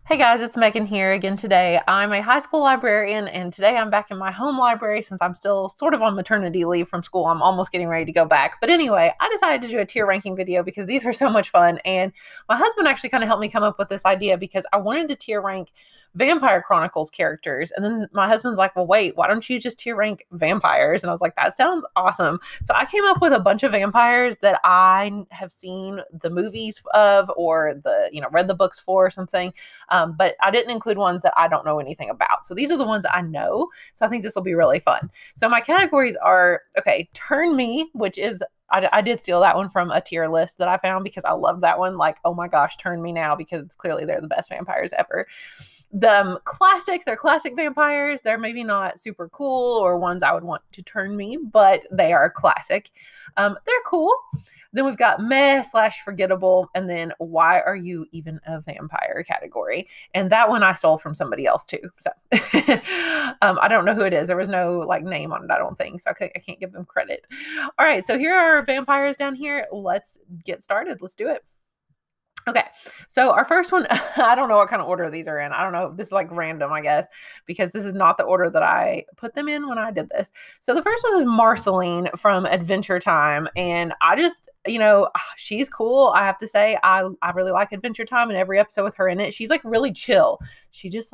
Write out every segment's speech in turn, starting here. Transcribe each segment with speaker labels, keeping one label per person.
Speaker 1: Hey guys, it's Megan here again today. I'm a high school librarian, and today I'm back in my home library since I'm still sort of on maternity leave from school. I'm almost getting ready to go back. But anyway, I decided to do a tier ranking video because these are so much fun. And my husband actually kind of helped me come up with this idea because I wanted to tier rank Vampire Chronicles characters. And then my husband's like, well, wait, why don't you just tier rank vampires? And I was like, that sounds awesome. So I came up with a bunch of vampires that I have seen the movies of or read the books for or something. But I didn't include ones that I don't know anything about. So these are the ones I know. So I think this will be really fun. So my categories are, okay, Turn Me, which is, I did steal that one from a tier list that I found because I love that one. Like, oh my gosh, Turn Me Now, because clearly they're the best vampires ever. They're classic vampires. They're maybe not super cool or ones I would want to turn me, but they are classic. They're cool. Then we've got meh / forgettable, and then why are you even a vampire category? And that one I stole from somebody else too. So I don't know who it is. There was no name on it, I don't think. So I can't give them credit. All right, so here are our vampires down here. Let's get started. Let's do it. Okay, so our first one, I don't know what kind of order these are in. I don't know. This is random, I guess, because this is not the order that I put them in when I did this. So the first one is Marceline from Adventure Time. And I just, she's cool. I have to say, I really like Adventure Time and every episode with her in it. She's really chill. She just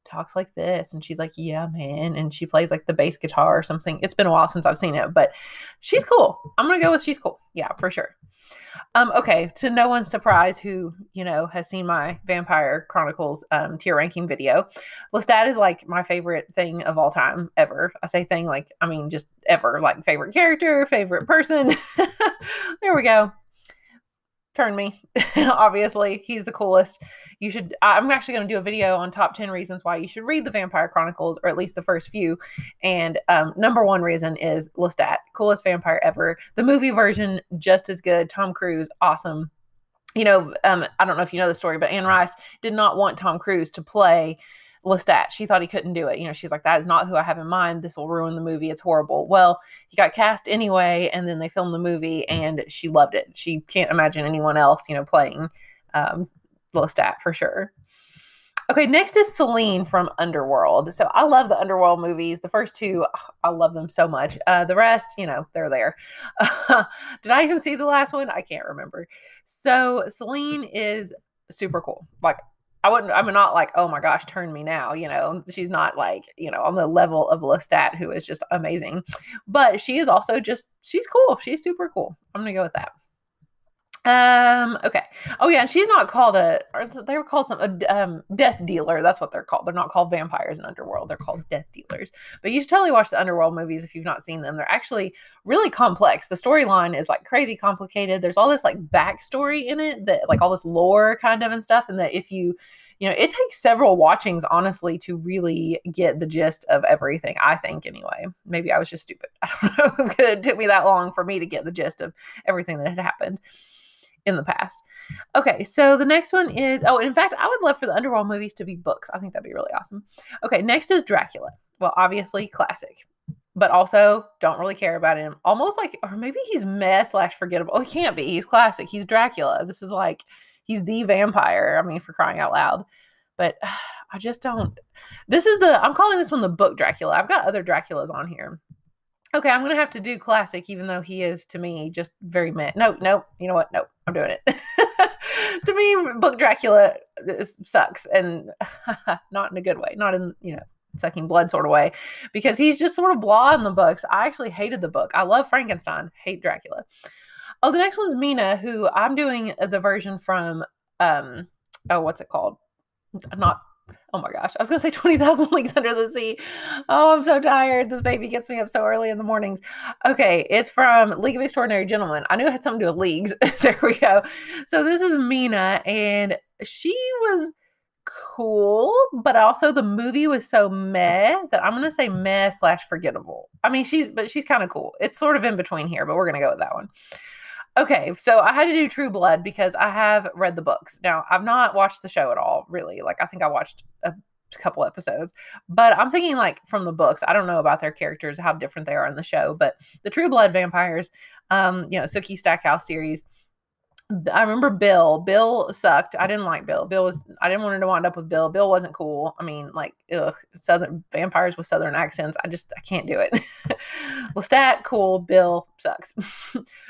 Speaker 1: talks like this and she's like, yeah, man. And she plays the bass guitar or something. It's been a while since I've seen it, but she's cool. I'm going to go with she's cool. Yeah, for sure. Okay, to no one's surprise who, has seen my Vampire Chronicles tier ranking video, Lestat is my favorite thing of all time ever. I say thing just ever, favorite character, favorite person. There we go. Turn Me. Obviously, he's the coolest. I'm actually going to do a video on top 10 reasons why you should read the Vampire Chronicles, or at least the first few. And number one reason is Lestat, coolest vampire ever. The movie version, just as good. Tom Cruise, awesome. I don't know if you know the story, but Anne Rice did not want Tom Cruise to play Lestat. She thought he couldn't do it. She's like, that is not who I have in mind. This will ruin the movie. It's horrible. Well, he got cast anyway, and then they filmed the movie, and she loved it. She can't imagine anyone else, playing Lestat for sure. Okay, next is Celine from Underworld. So I love the Underworld movies. The first two, I love them so much. The rest, they're there. Did I even see the last one? I can't remember. So Celine is super cool. I'm not oh my gosh, Turn Me Now, she's not on the level of Lestat, who is just amazing, but she is also she's cool. She's super cool. I'm going to go with that. Okay. Oh yeah. And she's not called they were called a death dealer. That's what they're called. They're not called vampires in Underworld. They're called death dealers. But you should totally watch the Underworld movies if you've not seen them. They're actually really complex. The storyline is crazy complicated. There's all this backstory in it that all this lore kind of and stuff. And that if you it takes several watchings, honestly, to really get the gist of everything, I think, anyway. Maybe I was just stupid. I don't know. It took me that long for me to get the gist of everything that had happened in the past. Okay, so the next one is, in fact, I would love for the Underworld movies to be books. I think that'd be really awesome. Okay, next is Dracula. Well, obviously, classic. But also, don't really care about him. Almost or maybe he's meh / forgettable. Oh, he can't be. He's classic. He's Dracula. This is he's the vampire. I mean, for crying out loud. But I just don't. I'm calling this one the book Dracula. I've got other Draculas on here. Okay, I'm going to have to do classic, even though he is, to me, just very meh. No, you know what? No, I'm doing it. To me, book Dracula sucks, and not in a good way. Not in, sucking blood sort of way, because he's just sort of blah in the books. I actually hated the book. I love Frankenstein, hate Dracula. Oh, the next one's Mina, who I'm doing the version from, what's it called? Oh my gosh, I was going to say 20,000 Leagues Under the Sea. Oh, I'm so tired. This baby gets me up so early in the mornings. Okay, it's from League of Extraordinary Gentlemen. I knew it had something to do with leagues. There we go. So this is Mina, and she was cool, but also the movie was so meh that I'm going to say meh / forgettable. I mean, she's kind of cool. It's sort of in between here, but we're going to go with that one. Okay, so I had to do True Blood because I have read the books. Now, I've not watched the show at all, really. I think I watched a couple episodes, but I'm thinking from the books. I don't know about their characters, how different they are in the show, but the True Blood vampires, Sookie Stackhouse series, I remember Bill. Bill sucked. I didn't like Bill. I didn't want to wind up with Bill. Bill wasn't cool. I mean, like, ugh, Southern vampires with Southern accents. I can't do it. Lestat, cool. Bill sucks.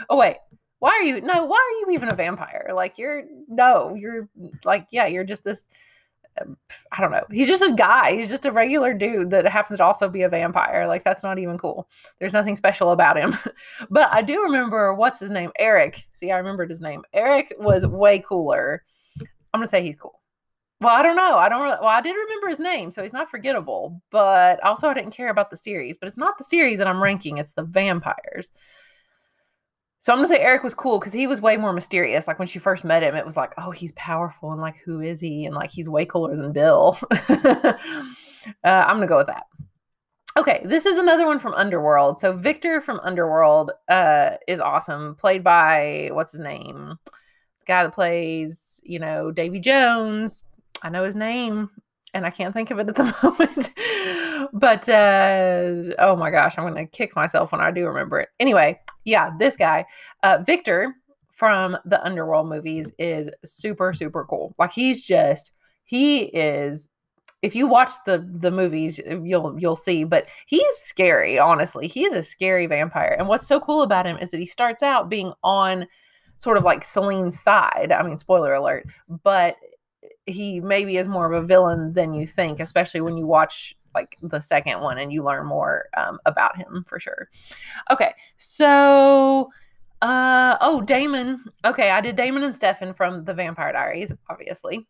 Speaker 1: Oh, wait. Why are you even a vampire? Like, you're like, yeah, you're just this, I don't know. He's just a guy. He's just a regular dude that happens to also be a vampire. Like, that's not even cool. There's nothing special about him. But I do remember, what's his name? Eric. See, I remembered his name. Eric was way cooler. I'm going to say he's cool. Well, I don't know. I did remember his name, so he's not forgettable. But also, I didn't care about the series. But it's not the series that I'm ranking. It's the vampires. So I'm going to say Eric was cool because he was way more mysterious. Like when she first met him, it was like, oh, he's powerful. And like, who is he? And like, he's way cooler than Bill. I'm going to go with that. Okay, this is another one from Underworld. So Victor from Underworld is awesome. Played by, what's his name? The guy that plays, Davy Jones. I know his name. And I can't think of it at the moment. But, oh my gosh, I'm going to kick myself when I do remember it. Anyway, yeah, this guy, Victor from the Underworld movies is super, super cool. Like he is, if you watch the movies, you'll see, but he is scary, honestly. He is a scary vampire. And what's so cool about him is that he starts out being on sort of like Celine's side. I mean, spoiler alert, but he maybe is more of a villain than you think, especially when you watch like the second one and you learn more about him for sure. Okay, so Damon. Okay, I did Damon and Stefan from the Vampire Diaries, obviously.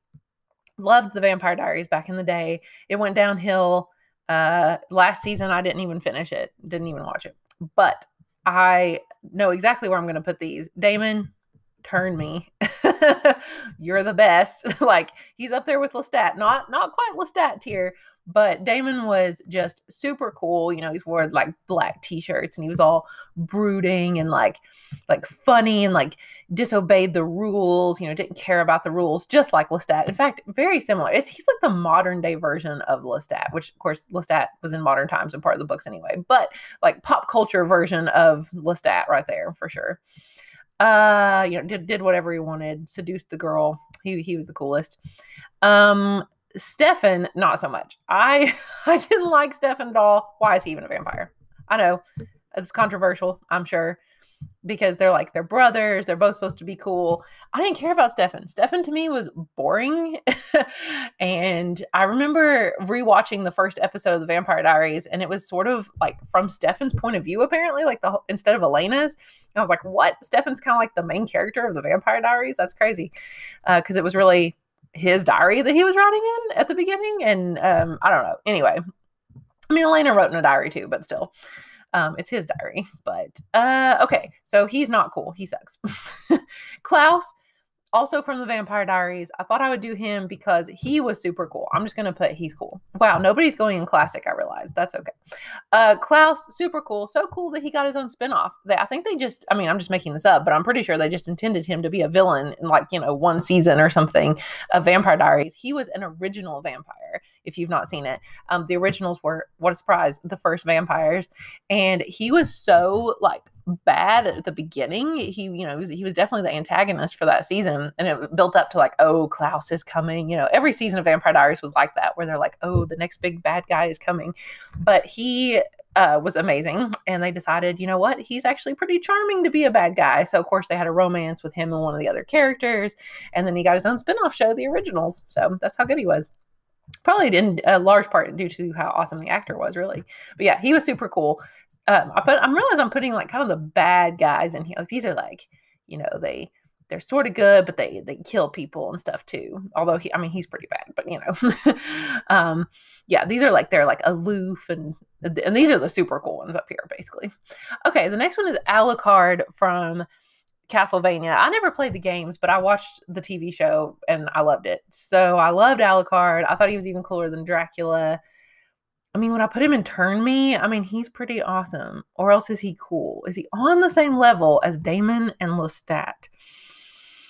Speaker 1: Loved the Vampire Diaries back in the day. It went downhill. Last season I didn't even finish it. Didn't even watch it. But I know exactly where I'm going to put these. Damon, turn me. You're the best. Like he's up there with Lestat. Not quite Lestat tier, but Damon was just super cool. He wore like black t-shirts and he was all brooding and like funny and like disobeyed the rules, didn't care about the rules, just like Lestat. In fact, very similar. He's like the modern day version of Lestat, which of course Lestat was in modern times and part of the books anyway, but like pop culture version of Lestat right there for sure. Did whatever he wanted, seduced the girl. He was the coolest. Stefan, not so much. I didn't like Stefan at all. Why is he even a vampire? I know it's controversial, I'm sure, because they're brothers. They're both supposed to be cool. I didn't care about Stefan. Stefan to me was boring. And I remember rewatching the first episode of the Vampire Diaries, and it was sort of like from Stefan's point of view, apparently, like instead of Elena's. And I was like, what? Stefan's kind of like the main character of the Vampire Diaries? That's crazy. Because it was really his diary that he was writing in at the beginning. And I don't know. Anyway, I mean, Elena wrote in a diary too, but still. It's his diary, but okay, so he's not cool. He sucks. Klaus, also from the Vampire Diaries. I thought I would do him because he was super cool. I'm just going to put he's cool. Wow, nobody's going in classic, I realized. That's okay. Klaus, super cool. So cool that he got his own spinoff. I think I'm just making this up, but I'm pretty sure they just intended him to be a villain in like, one season or something of Vampire Diaries. He was an original vampire, if you've not seen it. The originals were, what a surprise, the first vampires. And he was so like bad at the beginning. He was definitely the antagonist for that season, and it built up to like, oh, Klaus is coming. Every season of Vampire Diaries was like that, where they're like, oh, the next big bad guy is coming. But he was amazing, and they decided, you know what, he's actually pretty charming to be a bad guy. So of course they had a romance with him and one of the other characters, and then he got his own spinoff show, The Originals. So that's how good he was. Probably in a large part due to how awesome the actor was, really. But yeah, he was super cool. I'm realizing I'm putting like kind of the bad guys in here. Like these are like, they're sort of good, but they kill people and stuff too. Although he's pretty bad, but yeah, these are like, they're like aloof and these are the super cool ones up here, basically. Okay, the next one is Alucard from Castlevania. I never played the games, but I watched the TV show and I loved it. So I loved Alucard. I thought he was even cooler than Dracula. I mean, when I put him in Turn Me, he's pretty awesome. Or else is he cool? Is he on the same level as Damon and Lestat?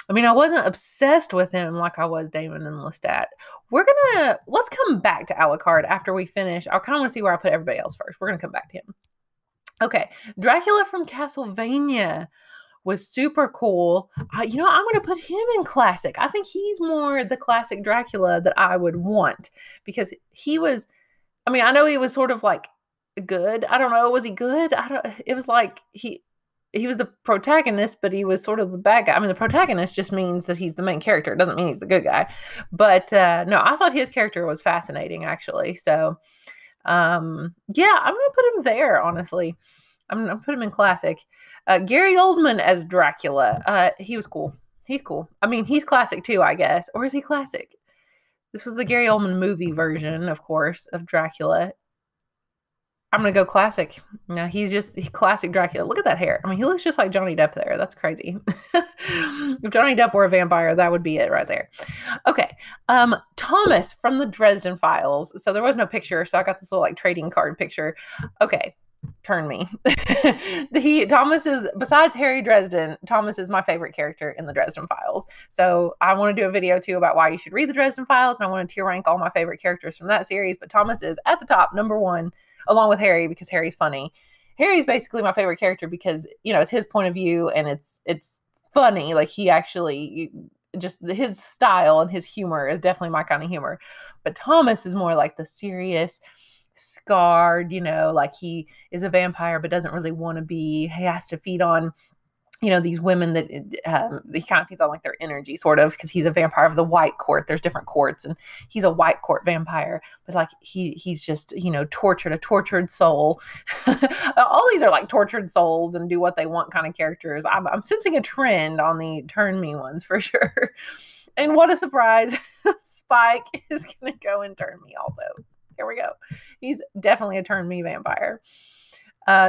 Speaker 1: I wasn't obsessed with him like I was Damon and Lestat. Let's come back to Alucard after we finish. I kind of want to see where I put everybody else first. We're going to come back to him. Okay, Dracula from Castlevania. was super cool. I'm going to put him in classic. I think he's more the classic Dracula that I would want, because he was, I know he was sort of like good. I don't know. Was he good? It was like he was the protagonist, but he was sort of the bad guy. The protagonist just means that he's the main character. It doesn't mean he's the good guy. But no, I thought his character was fascinating, actually. So, yeah, I'm going to put him there, honestly. I'm going to put him in classic. Gary Oldman as Dracula. He was cool. He's cool. He's classic too, I guess. Or is he classic? This was the Gary Oldman movie version, of course, of Dracula. I'm going to go classic. No, he's classic Dracula. Look at that hair. He looks just like Johnny Depp there. That's crazy. If Johnny Depp were a vampire, that would be it right there. Okay. Thomas from the Dresden Files. So there was no picture, so I got this little like trading card picture. Okay. Turn me. Thomas is, besides Harry Dresden, Thomas is my favorite character in the Dresden Files. So I want to do a video too about why you should read the Dresden Files, and I want to tier rank all my favorite characters from that series. But Thomas is at the top, number one, along with Harry, because Harry's funny. Harry's basically my favorite character because, it's his point of view and it's funny. Like, he actually, just his style and his humor is definitely my kind of humor. But Thomas is more like the serious, scarred, like he is a vampire but doesn't really want to be. He has to feed on, these women that he kind of feeds on like their energy, sort of, because he's a vampire of the white court. There's different courts, and he's a white court vampire, but like he's just, a tortured soul. All these are like tortured souls and do what they want kind of characters. I'm sensing a trend on the turn me ones for sure. And what a surprise. Spike is going to go and turn me also. Here we go. He's definitely a turn me vampire.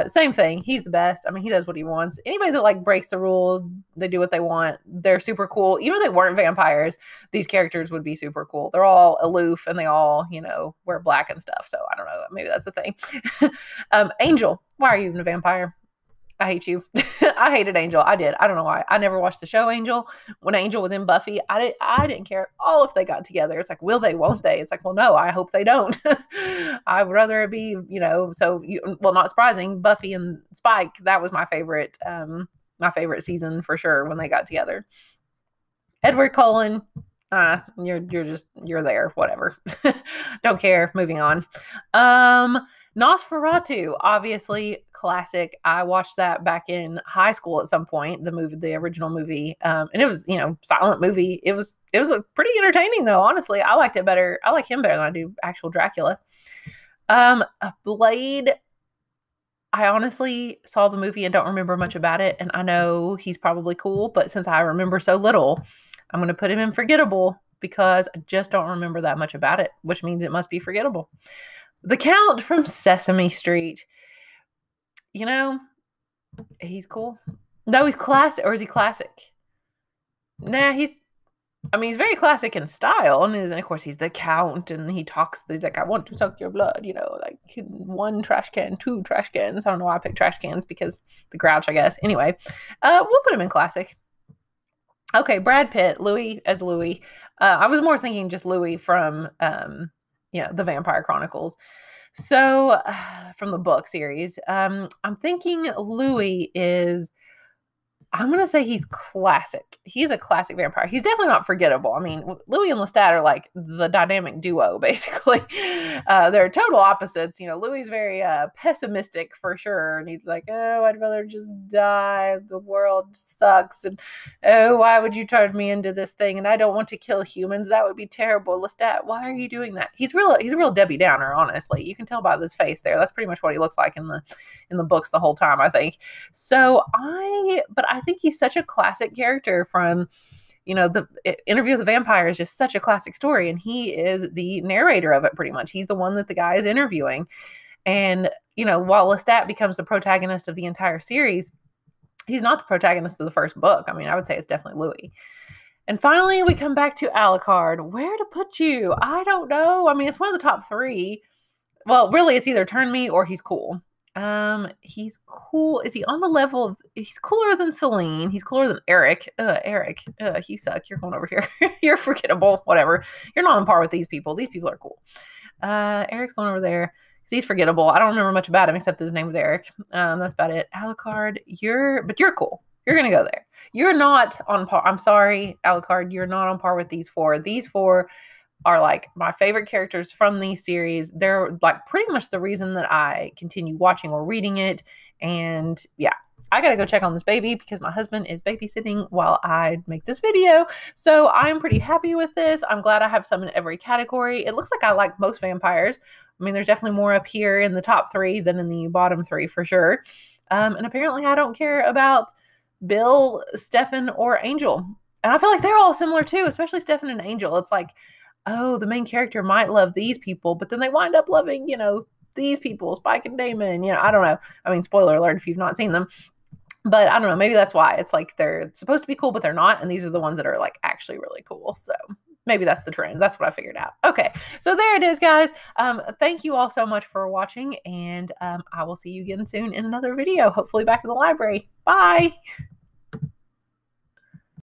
Speaker 1: Same thing. He's the best. He does what he wants. Anybody that like breaks the rules, they do what they want. They're super cool. Even if they weren't vampires, these characters would be super cool. They're all aloof and they all, wear black and stuff. So I don't know. Maybe that's the thing. Angel, why are you even a vampire? I hate you. I hated Angel. I did. I don't know why. I never watched the show Angel. When Angel was in Buffy, I didn't care at all if they got together. It's like, will they, won't they? It's like, well, no, I hope they don't. I would rather it be, not surprising, Buffy and Spike. That was my favorite season for sure when they got together. Edward Cullen, you're there, whatever. Don't care. Moving on. Nosferatu, obviously classic. I watched that back in high school at some point, the original movie. And it was, silent movie. It was a pretty entertaining though, honestly. I liked it better. I like him better than I do actual Dracula. Blade, I honestly saw the movie and don't remember much about it. And I know he's probably cool, but since I remember so little, I'm going to put him in forgettable because I just don't remember that much about it, which means it must be forgettable. The Count from Sesame Street. He's cool. No, he's classic. Or is he classic? Nah, he's very classic in style. And of course, he's the Count. And he talks. He's like, I want to suck your blood. Like 1 trash can, 2 trash cans. I don't know why I picked trash cans, because the Grouch, I guess. Anyway, we'll put him in classic. Okay, Brad Pitt. Louis as Louis. I was more thinking just Louis from... the Vampire Chronicles. So from the book series, I'm thinking Louis is, I'm going to say he's classic. He's a classic vampire. He's definitely not forgettable. Louis and Lestat are like the dynamic duo, basically. They're total opposites. Louis is very pessimistic for sure. And he's like, oh, I'd rather just die. The world sucks. And, oh, why would you turn me into this thing? And I don't want to kill humans. That would be terrible. Lestat, why are you doing that? He's a real Debbie Downer, honestly. You can tell by his face there. That's pretty much what he looks like in the books the whole time, I think. So I think he's such a classic character from, the Interview with the Vampire is just such a classic story. And he is the narrator of it pretty much. He's the one that the guy is interviewing. And, while Lestat becomes the protagonist of the entire series, he's not the protagonist of the first book. I would say it's definitely Louis. And finally, we come back to Alucard. Where to put you? I don't know. It's one of the top 3. Well, really, it's either turn me or he's cool. He's cool. Is he on the level of, he's cooler than Celine. He's cooler than Eric. Eric, you suck. You're going over here. You're forgettable. Whatever. You're not on par with these people. These people are cool. Eric's going over there. He's forgettable. I don't remember much about him except his name was Eric. That's about it. Alucard, you're cool. You're going to go there. You're not on par. I'm sorry, Alucard, you're not on par with these four. These four are like my favorite characters from these series. They're like pretty much the reason that I continue watching or reading it. And yeah, I gotta go check on this baby because my husband is babysitting while I make this video. So I'm pretty happy with this. I'm glad I have some in every category. It looks like I like most vampires. I mean, there's definitely more up here in the top three than in the bottom three for sure. And apparently I don't care about Bill, Stefan, or Angel. And I feel like they're all similar too, especially Stefan and Angel. It's like, oh, the main character might love these people, but then they wind up loving, these people, Spike and Damon. I don't know. I mean, spoiler alert if you've not seen them. But I don't know. Maybe that's why. It's like they're supposed to be cool, but they're not. And these are the ones that are like actually really cool. So maybe that's the trend. That's what I figured out. Okay. So there it is, guys. Thank you all so much for watching. And I will see you again soon in another video, hopefully back in the library. Bye.